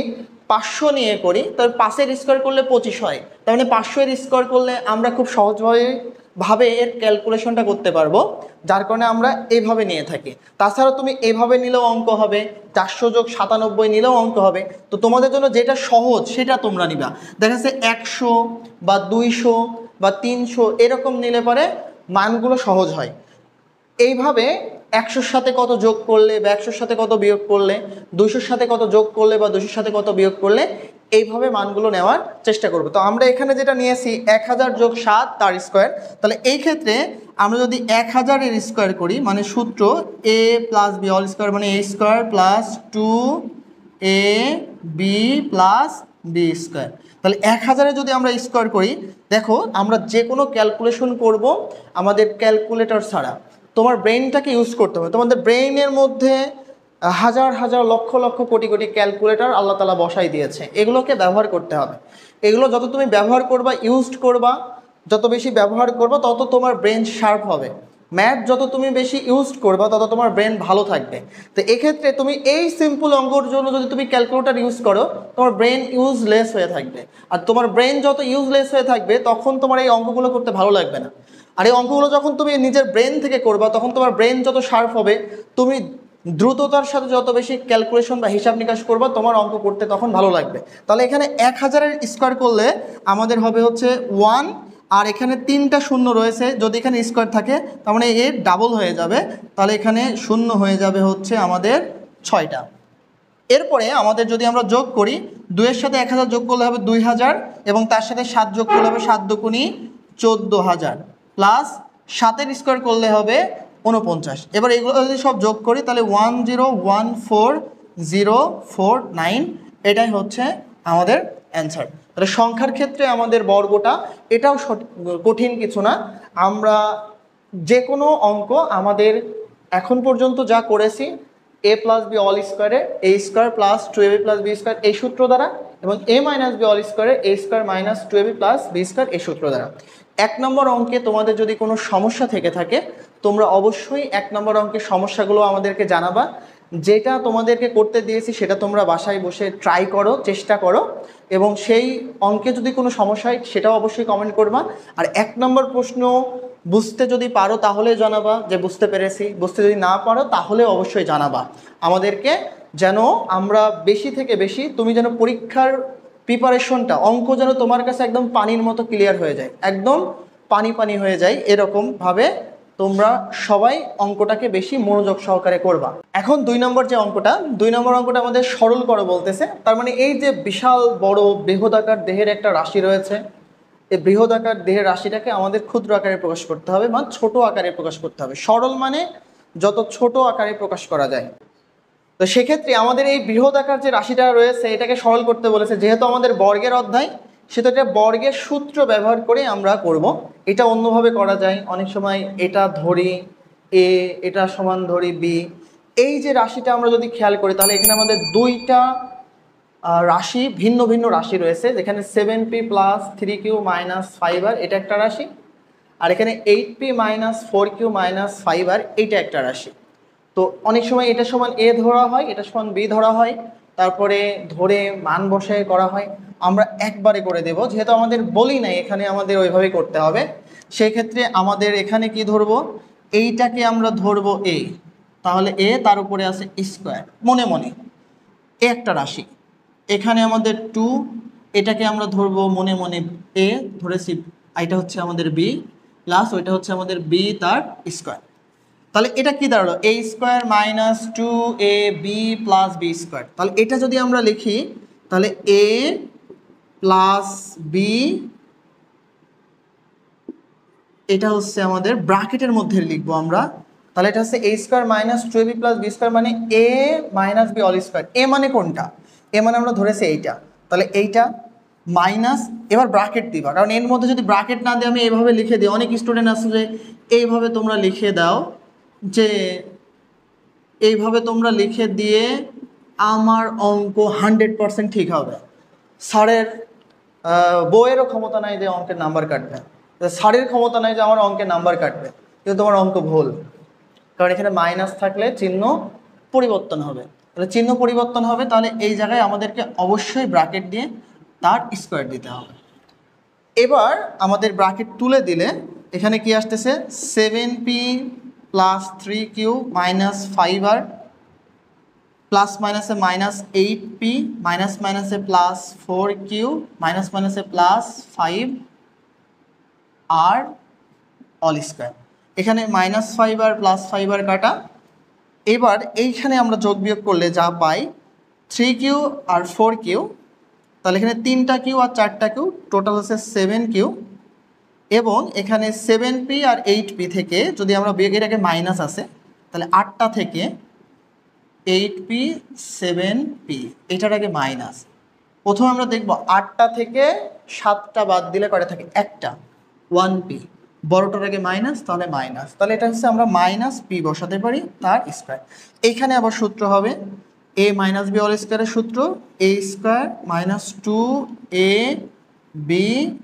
500 নিয়ে করি তাহলে 5-এর স্কোয়ার করলে 25 হয়, তার মানে 500-এর স্কোয়ার করলে আমরা খুব সহজভাবে এর ক্যালকুলেশনটা করতে পারবো, যার কারণে আমরা এইভাবে নিয়ে থাকি। তাছাড়া তুমি এইভাবে নিলেও অঙ্ক হবে, 400 যোগ 97 নিলেও অঙ্ক হবে। তো তোমাদের জন্য যেটা সহজ সেটা তোমরা নিবা। দেখা যাচ্ছে 100 বা 200 বা 300 এরকম নিলে পরে মানগুলো সহজ হয়। এইভাবে 100-র সাথে কত যোগ করলে বা 100-র সাথে কত বিয়োগ করলে, 200-র সাথে কত যোগ করলে বা 200-র সাথে কত বিয়োগ করলে, এইভাবে মানগুলো নেওয়ার চেষ্টা করব। তো আমরা এখানে যেটা নিয়েছি 1000 যোগ 7 তার স্কোয়ার। তাহলে এই ক্ষেত্রে আমরা যদি 1000-এর স্কোয়ার করি, মানে সূত্র a plus B all square, মানে a square plus 2ab plus B square. তাহলে 1000-এ যদি আমরা স্কোয়ার করি, দেখো আমরা যে কোনো ক্যালকুলেশন করব আমাদের ক্যালকুলেটর ছাড়া, তোমার ব্রেনটাকে ইউজ করতে হবে। তোমাদের ব্রেইনের মধ্যে হাজার হাজার লক্ষ লক্ষ কোটি কোটি ক্যালকুলেটর আল্লাহ তাআলা বসাই দিয়েছে, এগুলোকে ব্যবহার করতে হবে। এগুলো যত তুমি ব্যবহার করবা, ইউজড করবা, যত বেশি ব্যবহার করবা তত তোমার ব্রেন শার্প হবে। ম্যাথ যত তুমি বেশি ইউজ করবা তত তোমার ব্রেন ভালো থাকবে। তো এক্ষেত্রে তুমি এই সিম্পল অঙ্কর জন্য যদি তুমি ক্যালকুলেটর ইউজ করো, তোমার ব্রেন ইউজলেস হয়ে থাকবে। আর তোমার ব্রেন যত ইউজলেস হয়ে থাকবে তখন তোমার এই অঙ্কগুলো করতে ভালো লাগবে না। আর এই অঙ্কগুলো যখন তুমি নিজের ব্রেন থেকে করবা তখন তোমার ব্রেন যত শার্প হবে, তুমি দ্রুততার সাথে যত বেশি ক্যালকুলেশন বা হিসাব নিকাশ করবা, তোমার অঙ্ক করতে তখন ভালো লাগবে। তাহলে এখানে 1000-এর স্কোয়ার করলে আমাদের হবে হচ্ছে 1, আর এখানে 3টা শূন্য রয়েছে, যদি এখানে স্কোয়ার থাকে তার মানে এর ডাবল হয়ে যাবে, তাহলে এখানে শূন্য হয়ে যাবে হচ্ছে আমাদের 6টা। এরপরে আমাদের যদি আমরা যোগ করি, 2-এর সাথে 1000 যোগ করলে হবে 2000, এবং তার সাথে 7 যোগ করলে হবে 7 দুগুণী 14000, প্লাস 7-এর স্কোয়ার করলে হবে 49। এবার এগুলো যদি সব যোগ করি তাহলে 1014,049, এটাই হচ্ছে আমাদের অ্যান্সার। তাহলে সংখ্যার ক্ষেত্রে আমাদের বর্গটা এটাও কঠিন কিছু না। আমরা যে কোনো অঙ্ক আমাদের এখন পর্যন্ত যা করেছি a প্লাস বি অল স্কোয়ারে a square plus 2ab plus B square এই সূত্র দ্বারা, এবং a মাইনাস বি অল স্কোয়ারে a square minus 2ab plus B square এই সূত্র দ্বারা। 1 নম্বর অঙ্কে তোমাদের যদি কোনো সমস্যা থেকে থাকে, তোমরা অবশ্যই 1 নম্বর অঙ্কের সমস্যাগুলো আমাদেরকে জানাবা। যেটা তোমাদেরকে করতে দিয়েছি সেটা তোমরা বাসায় বসে ট্রাই করো, চেষ্টা করো, এবং সেই অঙ্কে যদি কোনো সমস্যা হয় সেটাও অবশ্যই কমেন্ট করবা। আর 1 নম্বর প্রশ্ন বুঝতে যদি পারো তাহলে জানাবা যে বুঝতে পেরেছি, বুঝতে যদি না পারো তাহলে অবশ্যই জানাবা আমাদেরকে, যেন আমরা বেশি থেকে বেশি, তুমি যেন পরীক্ষার প্রিপারেশনটা, অঙ্ক যেন তোমার কাছে একদম পানির মতো ক্লিয়ার হয়ে যায়, একদম পানি পানি হয়ে যায়, এরকমভাবে তোমরা সবাই অঙ্কটাকে বেশি মনোযোগ সহকারে করবা। এখন 2 নম্বর যে অঙ্কটা, 2 নম্বর অঙ্কটা আমাদের সরল করো বলতেছে। তার মানে এই যে বিশাল বড় বৃহদাকার দেহের একটা রাশি রয়েছে, এই বৃহদাকার দেহের রাশিটাকে আমাদের ক্ষুদ্র আকারে প্রকাশ করতে হবে, মানে ছোট আকারে প্রকাশ করতে হবে। সরল মানে যত ছোট আকারে প্রকাশ করা যায়। তো সেক্ষেত্রে আমাদের এই বৃহদাকার যে রাশিটা রয়েছে এটাকে সরল করতে বলেছে, যেহেতু আমাদের বর্গের অধ্যায়, সেটা বর্গের সূত্র ব্যবহার করে আমরা করব। এটা অন্যভাবে করা যায়, অনেক সময় এটা ধরি a, এটা সমান ধরি b। এই যে রাশিটা আমরা যদি খেয়াল করি তাহলে এখানে আমাদের 2টা রাশি, ভিন্ন ভিন্ন রাশি রয়েছে, যেখানে 7p plus 3q minus 5r এটা একটা রাশি, আর এখানে 8p minus 4q minus 5r এইটা একটা রাশি। তো অনেক সময় এটা সমান a ধরা হয়, এটা সমান b ধরা হয়, তারপরে ধরে মান বসায় করা হয়। আমরা একবারে করে দেব, যেহেতু আমাদের বলি নাই এখানে আমাদের ওইভাবে করতে হবে। সেক্ষেত্রে আমাদের এখানে কি ধরবো, এইটাকে আমরা ধরবো a, তাহলে a তার উপরে আছে স্কোয়ার, মনে মনে এ একটা রাশি। এখানে আমাদের 2, এটাকে আমরা ধরবো মনে মনে a ধরেছি, এটা হচ্ছে আমাদের b, প্লাস ওইটা হচ্ছে আমাদের b তার স্কোয়ার। তাহলে এটা কি দাঁড়ালো, a square minus 2ab plus b square. তাহলে এটা যদি আমরা লিখি তাহলে a প্লাস b, এটা হচ্ছে আমাদের ব্র্যাকেটের মধ্যে লিখবো আমরা। তাহলে এটা হচ্ছে a square minus 2ab plus b square, মানে a minus b all square. a মানে কোনটা, a মানে আমরা ধরেছি এইটা, তাহলে এইটা মাইনাস, এবার ব্র্যাকেট দিবা, কারণ এর মধ্যে যদি ব্র্যাকেট না দিয়ে আমি এইভাবে লিখে দিই, অনেক স্টুডেন্ট আছে যে এইভাবে তোমরা লিখে দাও, যে এইভাবে তোমরা লিখে দিয়ে আমার অঙ্ক 100% ঠিক হবে। স্যারের বইয়েরও ক্ষমতা নাই যে অঙ্কের নাম্বার কাটবে, স্যারের ক্ষমতা নাই যে আমার অঙ্কের নাম্বার কাটবে, কিন্তু তোমার অঙ্ক ভুল, কারণ এখানে মাইনাস থাকলে চিহ্ন পরিবর্তন হবে। তাহলে চিহ্ন পরিবর্তন হবে, তাহলে এই জায়গায় আমাদেরকে অবশ্যই ব্র্যাকেট দিয়ে তার স্কোয়ার দিতে হবে। এবার আমাদের ব্র্যাকেট তুলে দিলে এখানে কি আসতেছে, 7p plus 3q minus 5r plus মাইনাসে মাইনাস 8p মাইনাস মাইনাসে প্লাস 4q মাইনাস মাইনাসে প্লাস 5r অল স্কোয়ার। এখানে মাইনাস 5r প্লাস 5r কাটা। এবার এইখানে আমরা যোগ বিয়োগ করলে যা পাই 3q আর 4q, তাহলে এখানে 3টা কিউ আর 4টা কিউ, টোটাল হচ্ছে 7q। এবং এখানে 7p আর 8p থেকে যদি আমরা বিয়োগ, এটাকে মাইনাস আছে, তাহলে 8টা থেকে 8p 7p এটার আগে মাইনাস। প্রথমে আমরা দেখব 8টা থেকে 7টা বাদ দিলে কয়টা থাকে, একটা, 1p, বড়টার আগে মাইনাস, তাহলে মাইনাস, তাহলে এটা হচ্ছে আমরা মাইনাস p বসাতে পারি তার স্কোয়ার। এইখানে আবার সূত্র হবে a মাইনাস b অল স্কোয়ারের সূত্র a square minus 2ab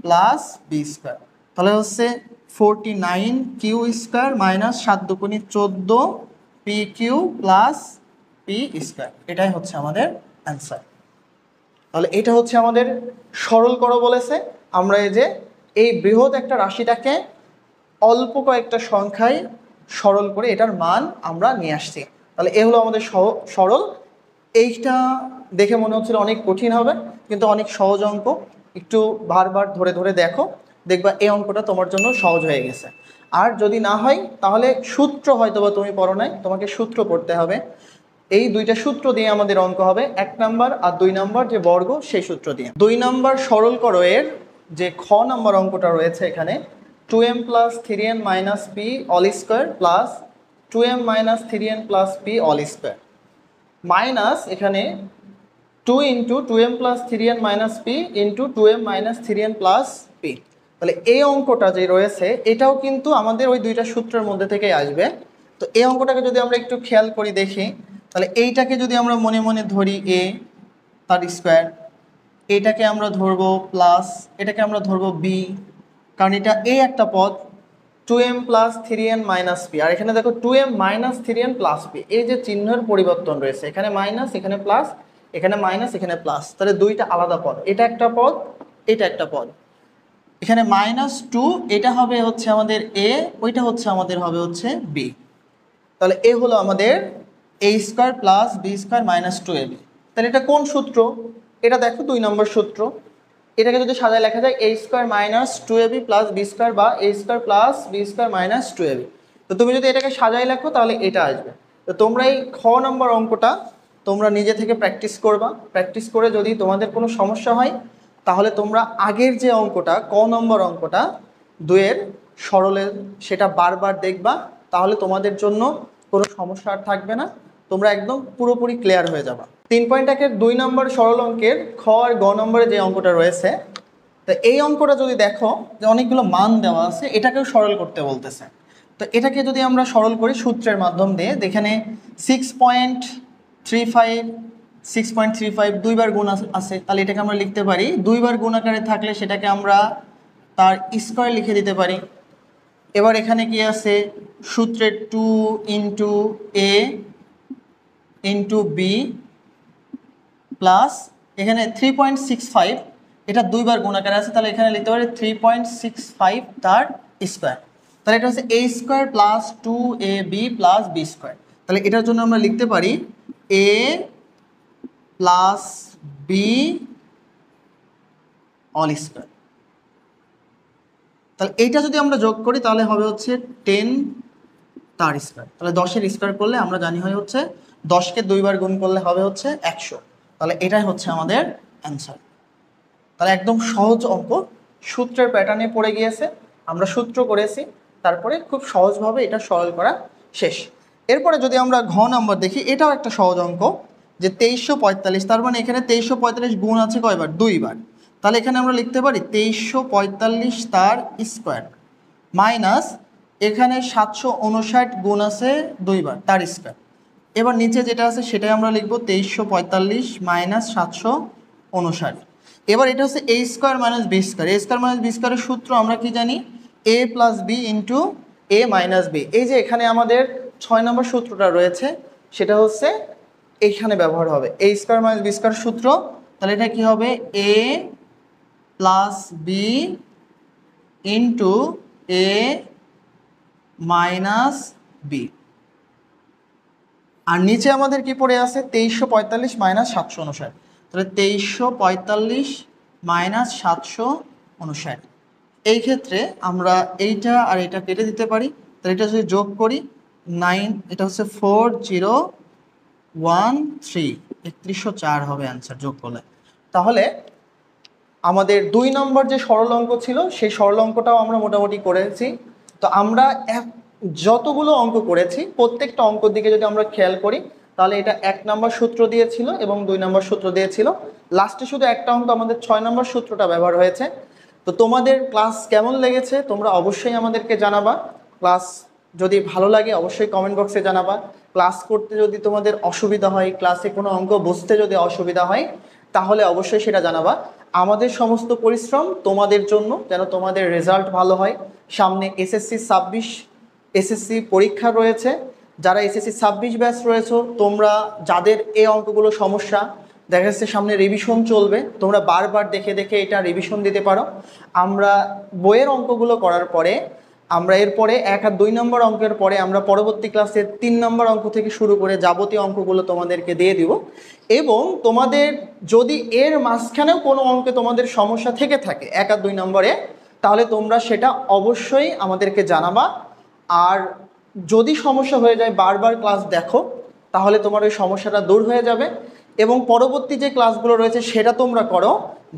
plus b square, তাহলে হচ্ছে 49q স্কোয়ার মাইনাস 7 দুগুণে 14pq প্লাস p স্কোয়ার। এটাই হচ্ছে আমাদের অ্যান্সার। তাহলে এটা হচ্ছে আমাদের সরল করো বলেছে। আমরা এই যে এই বৃহৎ একটা রাশিটাকে অল্প কয়েকটা সংখ্যায় সরল করে এটার মান আমরা নিয়ে আসছি। তাহলে এ হলো আমাদের সরল। এইটা দেখে মনে হচ্ছিল অনেক কঠিন হবে, কিন্তু অনেক সহজ অঙ্ক। একটু বারবার ধরে ধরে দেখো, দেখবা এই অঙ্কটা তোমার জন্য সহজ হয়ে গেছে। আর যদি না হয় তাহলে সূত্র হয়তো বা তুমি পড়ো নাই, তোমাকে সূত্র পড়তে হবে। এই দুইটা সূত্র দিয়ে আমাদের অঙ্ক হবে, 1 নাম্বার আর 2 নাম্বার যে বর্গ সেই সূত্র দিয়ে। 2 নাম্বার সরল করো এর যে খ নাম্বার অঙ্কটা রয়েছে এখানে 2m plus 3n minus p all square plus 2m minus 3n plus p all square minus এখানে 2 into 2m plus 3n minus p into 2m minus 3n plus p। তাহলে এই অঙ্কটা যে রয়েছে এটাও কিন্তু আমাদের ওই দুইটা সূত্রের মধ্যে থেকেই আসবে। তো এই অঙ্কটাকে যদি আমরা একটু খেয়াল করি দেখি, তাহলে এইটাকে যদি আমরা মনে মনে ধরি a তার স্কোয়ার, এটাকে আমরা ধরবো প্লাস, এটাকে আমরা ধরবো b, কারণ এটা a একটা পদ, 2m plus 3n minus p, আর এখানে দেখো 2m minus 3n plus p, এই যে চিহ্নের পরিবর্তন রয়েছে, এখানে মাইনাস এখানে প্লাস, এখানে মাইনাস এখানে প্লাস, তাহলে দুইটা আলাদা পদ, এটা একটা পদ এটা একটা পদ। এখানে -2 এটা হবে হচ্ছে আমাদের a, ওইটা হচ্ছে আমাদের হবে হচ্ছে b। তাহলে এ হলো আমাদের a square plus b square minus 2ab। তাহলে এটা কোন সূত্র, এটা দেখো 2 নম্বর সূত্র। এটাকে যদি সাজায় লেখা যায় a square minus 2ab plus b square বা a square plus b square minus 2ab। তো তুমি যদি এটাকে সাজায় লেখো তাহলে এটা আসবে। তো তোমরা এই খ নম্বর অঙ্কটা তোমরা নিজে থেকে প্র্যাকটিস করবা, প্র্যাকটিস করে যদি তোমাদের কোনো সমস্যা হয় তাহলে তোমরা আগের যে অঙ্কটা ক নম্বর অঙ্কটা 2-এর সরলের সেটা বারবার দেখবা, তাহলে তোমাদের জন্য কোনো সমস্যা আর থাকবে না, তোমরা একদম পুরোপুরি ক্লিয়ার হয়ে যাবা। 3.1-এর 2 নম্বর সরল অঙ্কের খ আর গ নম্বরে যে অঙ্কটা রয়েছে, তো এই অঙ্কটা যদি দেখো যে অনেকগুলো মান দেওয়া আছে, এটাকেও সরল করতে বলতেছে। তো এটাকে যদি আমরা সরল করি সূত্রের মাধ্যম দিয়ে, এখানে 6.35 দুইবার গুণ আছে, তাহলে এটাকে আমরা লিখতে পারি দুইবার গুণ আকারে থাকলে সেটাকে আমরা তার স্কোয়ার লিখে দিতে পারি। এবার এখানে কি আছে, সূত্রের 2 into a into b plus এখানে 3.65, এটা দুইবার গুণ আকারে আছে, তাহলে এখানে লিখতে পারি 3.65 তার স্কোয়ার। তাহলে এটা হচ্ছে a square plus 2ab plus b square. তাহলে এটার জন্য আমরা লিখতে পারি a plus b all square. তাহলে এইটা যদি আমরা যোগ করি তাহলে হবে হচ্ছে 10 তার স্কোয়ার। তাহলে 10-এর স্কোয়ার করলে আমরা জানি হয় হচ্ছে 10কে দুইবার গুণ করলে হবে হচ্ছে 100। তাহলে এটাই হচ্ছে আমাদের অ্যান্সার। তাহলে একদম সহজ অঙ্ক, সূত্রের প্যাটার্নে পড়ে গিয়েছে, আমরা সূত্র করেছি, তারপরে খুব সহজভাবে এটা সরল করা শেষ। এরপরে যদি আমরা ঘ নাম্বার দেখি, এটাও একটা সহজ অঙ্ক। যে 2345, তার মানে এখানে 2345 গুণ আছে কয়বার? 2 বার। তাহলে এখানে আমরা লিখতে পারি 2345 তার স্কোয়ার মাইনাস এখানে 759 গুণ আছে 2 বার তার স্কোয়ার। এবার নিচে যেটা আছে সেটাই আমরা লিখবো 2345 মাইনাস 759। এবার এটা হচ্ছে এ স্কোয়ার মাইনাস বি স্কোয়ার। এ স্কোয়ার মাইনাস বি স্কোয়ারের সূত্র আমরা কি জানি? এ প্লাস বি ইন্টু এ মাইনাস বি। এই যে এখানে আমাদের 6 নম্বর সূত্রটা রয়েছে সেটা হচ্ছে এইখানে ব্যবহার হবে এ স্কোয়ার মাইনাস বি স্কোয়ার সূত্র। তাহলে এটা কি হবে? এ প্লাস বি ইন্টু এ মাইনাস বি। আর নিচে আমাদের কি পড়ে আছে? 2345 মাইনাস 759। তাহলে 2345 মাইনাস 759। এই ক্ষেত্রে আমরা এইটা আর এটা কেটে দিতে পারি। তাহলে এটা যদি যোগ করি 9, এটা হচ্ছে 4013, 3104 হবে অ্যান্সার যোগ করলে। তাহলে আমাদের 2 নম্বর যে সরল অঙ্ক ছিল সেই সরল অঙ্কটাও আমরা মোটামুটি করেছি। তো আমরা যতগুলো অঙ্ক করেছি প্রত্যেকটা অঙ্কর দিকে যদি আমরা খেয়াল করি তাহলে এটা 1 নম্বর সূত্র দিয়েছিল এবং 2 নম্বর সূত্র দিয়েছিল। লাস্টে শুধু একটা অঙ্ক আমাদের 6 নম্বর সূত্রটা ব্যবহার হয়েছে। তো তোমাদের ক্লাস কেমন লেগেছে তোমরা অবশ্যই আমাদেরকে জানাবা। ক্লাস যদি ভালো লাগে অবশ্যই কমেন্ট বক্সে জানাবা। ক্লাস করতে যদি তোমাদের অসুবিধা হয়, ক্লাসে কোনো অঙ্ক বুঝতে যদি অসুবিধা হয় তাহলে অবশ্যই সেটা জানাবা। আমাদের সমস্ত পরিশ্রম তোমাদের জন্য, যেন তোমাদের রেজাল্ট ভালো হয়। সামনে এসএসসি পরীক্ষা রয়েছে। যারা এসএসসি 26 ব্যাচ রয়েছে, তোমরা যাদের এই অঙ্কগুলো সমস্যা দেখা যাচ্ছে সামনে রিভিশন চলবে, তোমরা বারবার দেখে দেখে এটা রিভিশন দিতে পারো। আমরা বইয়ের অঙ্কগুলো করার পরে আমরা এরপরে 1 আর 2 নম্বর অঙ্কের পরে আমরা পরবর্তী ক্লাসে 3 নম্বর অঙ্ক থেকে শুরু করে যাবতীয় অঙ্কগুলো তোমাদেরকে দিয়ে দিব। এবং তোমাদের যদি এর মাঝখানেও কোনো অঙ্কে তোমাদের সমস্যা থেকে থাকে 1 আর 2 নম্বরে, তাহলে তোমরা সেটা অবশ্যই আমাদেরকে জানাবা। আর যদি সমস্যা হয়ে যায় বারবার ক্লাস দেখো তাহলে তোমার ওই সমস্যাটা দূর হয়ে যাবে। এবং পরবর্তী যে ক্লাসগুলো রয়েছে সেটা তোমরা করো,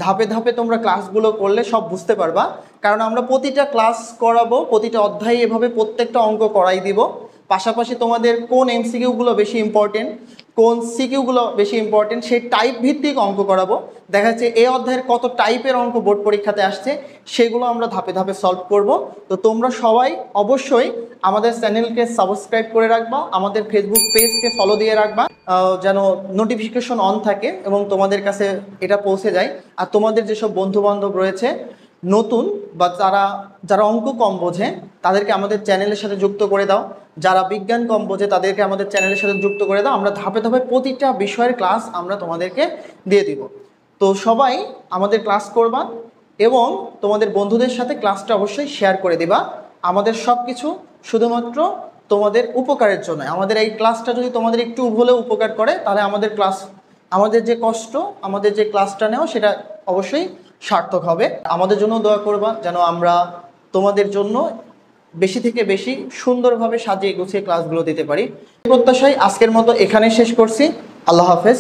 ধাপে ধাপে তোমরা ক্লাসগুলো করলে সব বুঝতে পারবা। কারণ আমরা প্রতিটা ক্লাস করাবো, প্রতিটা অধ্যায়ে এভাবে প্রত্যেকটা অঙ্ক করাই দিব। পাশাপাশি তোমাদের কোন এমসিকিউগুলো বেশি ইম্পর্টেন্ট, কোন সিকিউগুলো বেশি ইম্পর্টেন্ট সেই টাইপ ভিত্তিক অঙ্ক করাবো। দেখা যাচ্ছে এই অধ্যায়ের কত টাইপের অঙ্ক বোর্ড পরীক্ষাতে আসছে সেগুলো আমরা ধাপে ধাপে সলভ করব। তো তোমরা সবাই অবশ্যই আমাদের চ্যানেলকে সাবস্ক্রাইব করে রাখবা, আমাদের ফেসবুক পেজকে ফলো দিয়ে রাখবা, যেন নোটিফিকেশন অন থাকে এবং তোমাদের কাছে এটা পৌঁছে যায়। আর তোমাদের যেসব বন্ধুবান্ধব রয়েছে নতুন বা যারা অঙ্ক কম বোঝে তাদেরকে আমাদের চ্যানেলের সাথে যুক্ত করে দাও, যারা বিজ্ঞান কম বোঝে তাদেরকে আমাদের চ্যানেলের সাথে যুক্ত করে দাও। আমরা ধাপে ধাপে প্রতিটা বিষয়ের ক্লাস আমরা তোমাদেরকে দিয়ে দিব। তো সবাই আমাদের ক্লাস করবা এবং তোমাদের বন্ধুদের সাথে ক্লাসটা অবশ্যই শেয়ার করে দিবা। আমাদের সব কিছু শুধুমাত্র তোমাদের উপকারের জন্য। আমাদের এই ক্লাসটা যদি তোমাদের একটু হলেও উপকার করে তাহলে আমাদের যে কষ্ট, আমাদের যে ক্লাসটা নেও সেটা অবশ্যই সার্থক হবে। আমাদের জন্য দোয়া করবা যেন আমরা তোমাদের জন্য বেশি থেকে বেশি সুন্দরভাবে সাজিয়ে গুছিয়ে ক্লাসগুলো দিতে পারি। প্রত্যাশায় আজকের মতো এখানে শেষ করছি। আল্লাহ হাফেজ।